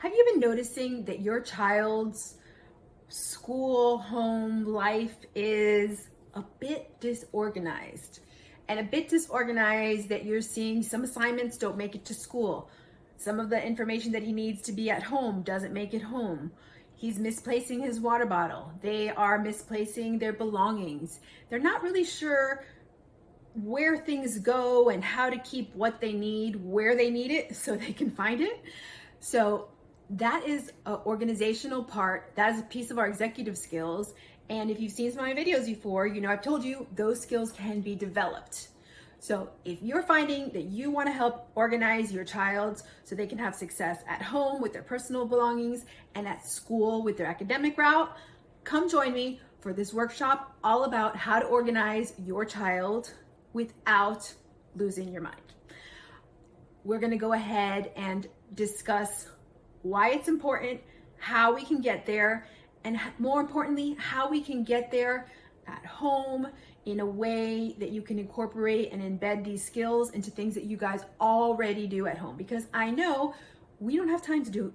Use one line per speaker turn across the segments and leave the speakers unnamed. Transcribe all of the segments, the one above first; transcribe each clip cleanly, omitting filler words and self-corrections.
Have you been noticing that your child's school, home life is a bit disorganized? And a bit disorganized that you're seeing some assignments don't make it to school. Some of the information that he needs to be at home doesn't make it home. He's misplacing his water bottle. They are misplacing their belongings. They're not really sure where things go and how to keep what they need where they need it so they can find it. So that is an organizational part. That is a piece of our executive skills. And if you've seen some of my videos before, you know I've told you those skills can be developed. So if you're finding that you want to help organize your child so they can have success at home with their personal belongings and at school with their academic route, come join me for this workshop all about how to organize your child without losing your mind. We're going to go ahead and discuss why it's important, how we can get there, and more importantly, how we can get there at home in a way that you can incorporate and embed these skills into things that you guys already do at home. Because I know we don't have time to do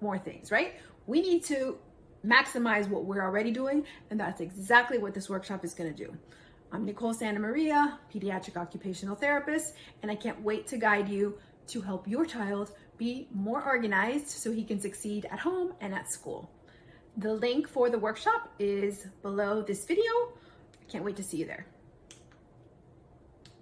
more things, right? We need to maximize what we're already doing, and that's exactly what this workshop is going to do. I'm Nicole Santamaria, pediatric occupational therapist, and I can't wait to guide you to help your child be more organized so he can succeed at home and at school. The link for the workshop is below this video. I can't wait to see you there.